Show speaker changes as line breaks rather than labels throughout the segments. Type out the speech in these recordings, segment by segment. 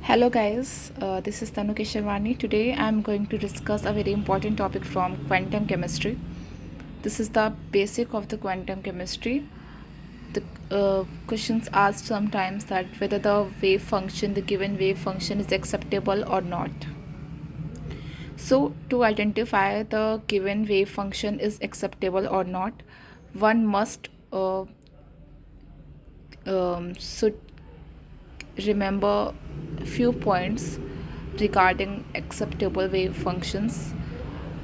Hello guys, this is Tanu Keshavani. Today I am going to discuss a very important topic from quantum chemistry. This is the basic of the quantum chemistry. The questions asked sometimes that whether the wave function, the given wave function is acceptable or not. So to identify the given wave function is acceptable or not, one must should remember few points regarding acceptable wave functions.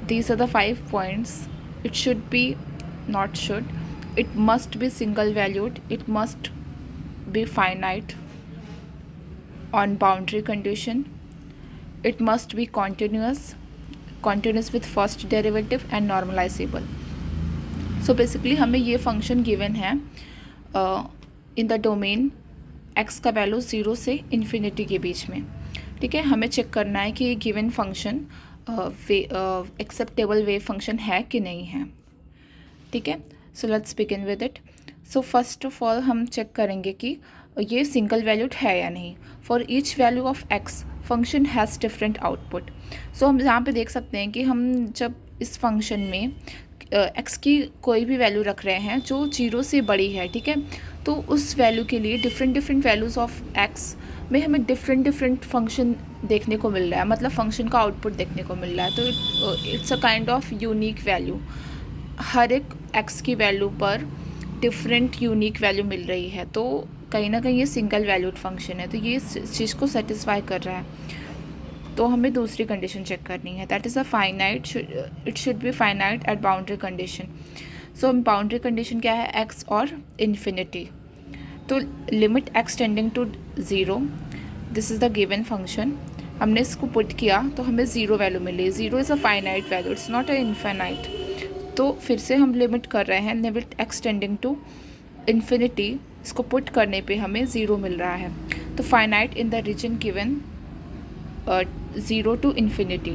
These are the 5 points. It should be, not should, it must be single valued, it must be finite on boundary condition, it must be continuous with first derivative and normalizable. So basically हमें ये function given है in the domain x का value 0 से infinity के बीच में. ठीक है, हमें चेक करना है कि ये given function acceptable wave function है कि नहीं है. ठीक है, so let's begin with it. So first of all हम चेक करेंगे कि ये सिंगल वैल्यूड है या नहीं. For each value of x function has different output. So हम यहाँ पे देख सकते हैं कि हम जब इस फंक्शन में x की कोई भी वैल्यू रख रहे हैं जो 0 से बड़ी है, ठीक है, तो उस वैल्यू के लिए डिफरेंट वैल्यूज़ ऑफ x में हमें डिफरेंट फंक्शन देखने को मिल रहा है, मतलब फंक्शन का आउटपुट देखने को मिल रहा है. तो it's a kind of unique value. हर एक x की वैल्यू पर डिफरेंट यूनिक वैल्यू मिल रही है, तो कहीं ना कहीं ये सिंगल वैल्यूड फंक्शन है. तो ये इस चीज़ को सेटिस्फाई कर रहा है. तो हमें दूसरी कंडीशन चेक करनी है, that is a finite, it should be finite at boundary condition. So boundary condition क्या है, x और इन्फिनिटी. तो limit x tending to 0, this is the given function. हमने इसको पुट किया तो हमें 0 वैल्यू मिली. 0 is a finite value, it's not a infinite. तो फिर से हम लिमिट कर रहे हैं, limit x tending to infinity. इसको पुट करने पे हमें 0 मिल रहा है. तो finite in the region given 0 to infinity.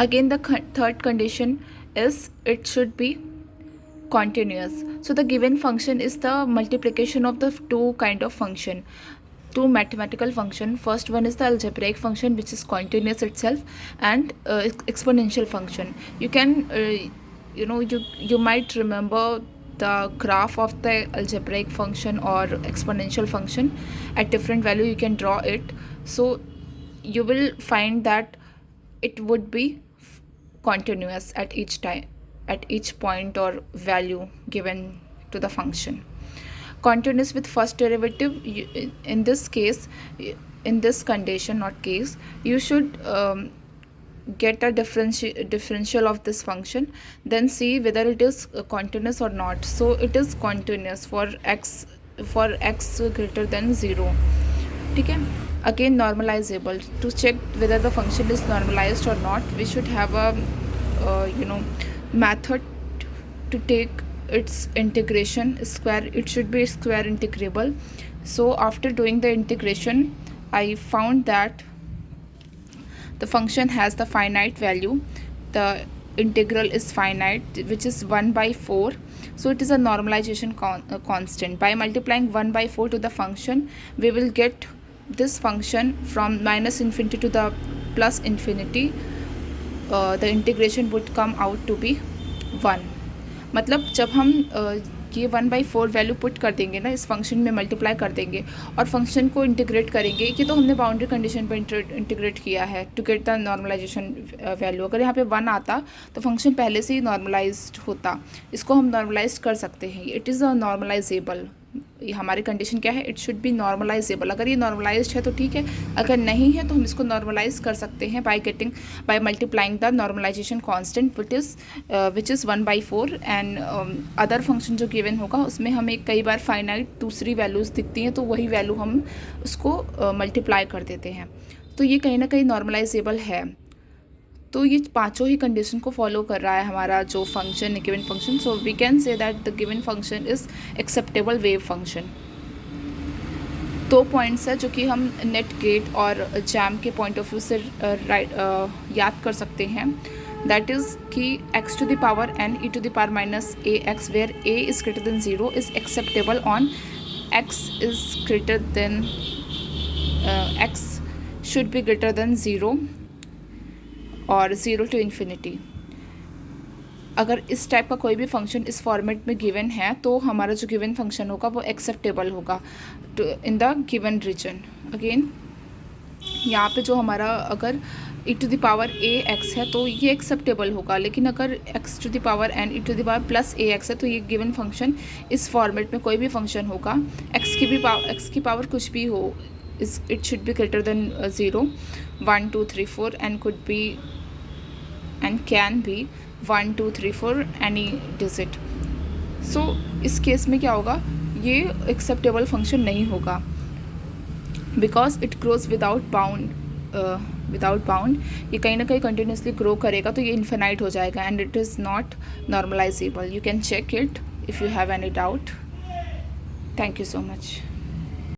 Again the third condition is it should be continuous. So the given function is the multiplication of the two kind of function, two mathematical function. First one is the algebraic function which is continuous itself, and exponential function. You can you might remember the graph of the algebraic function or exponential function. At different value you can draw it, so you will find that it would be continuous at each time, at each point or value given to the function. Continuous with first derivative, in this case, in this condition, not case, you should get a differential of this function, then see whether it is continuous or not. So it is continuous for x greater than 0. ठीक है. Again normalizable, to check whether the function is normalized or not, we should have a method to take its integration square. It should be square integrable. So after doing the integration, I found that the function has the finite value. The integral is finite, which is 1/4. So it is a normalization constant. By multiplying 1/4 to the function, we will get this function from minus infinity to the plus infinity. The integration would come out to be 1. मतलब जब हम ये 1/4 value put कर देंगे ना, इस function में multiply कर देंगे और फंक्शन को इंटीग्रेट करेंगे. ये तो हमने बाउंड्री कंडीशन पर इंटीग्रेट किया है to get the normalization value. अगर यहाँ पे 1 आता तो फंक्शन पहले से ही नॉर्मलाइज्ड होता. इसको हम नॉर्मलाइज कर सकते हैं. It is a normalisable. हमारी कंडीशन क्या है, इट शुड बी नॉर्मलाइजेबल. अगर ये नॉर्मलाइज्ड है तो ठीक है, अगर नहीं है तो हम इसको नॉर्मलाइज कर सकते हैं by multiplying the normalization constant which is 1/4. And other function जो गिवन होगा उसमें हमें कई बार फाइनाइट दूसरी वैल्यूज़ दिखती हैं, तो वही वैल्यू हम उसको मल्टीप्लाई कर देते हैं. तो ये कहीं ना कहीं नॉर्मलाइजेबल है. तो ये पांचों ही कंडीशन को फॉलो कर रहा है हमारा जो फंक्शन है, given function. So we can say that the given function is acceptable wave function. 2 points है जो कि हम नेट गेट और जैम के पॉइंट ऑफ व्यू से याद कर सकते हैं. दैट इज़ कि x to the power n e to the power minus ax, where a is greater than 0 is acceptable on x is greater than x should be greater than 0 और 0 to infinity. अगर इस type का कोई भी function इस format में given है तो हमारा जो गिवन फंक्शन होगा वो एक्सेप्टेबल होगा in the given region. Again यहाँ पे जो हमारा अगर e to the power a x है तो ये एक्सेप्टेबल होगा, लेकिन अगर x to the power n e to the power plus a x है तो ये गिवन फंक्शन इस फॉर्मेट में कोई भी फंक्शन होगा x की पावर कुछ भी हो it should be greater than 0, 1 2 3 4 and could be and can be 1 2 3 4 any digit. So इस केस में क्या होगा, ये एक्सेप्टेबल फंक्शन नहीं होगा because it grows without bound. ये कहीं ना कहीं कंटिन्यूसली ग्रो करेगा तो ये इन्फिनाइट हो जाएगा and it is not normalisable. You can check it if you have any doubt. Thank you so much.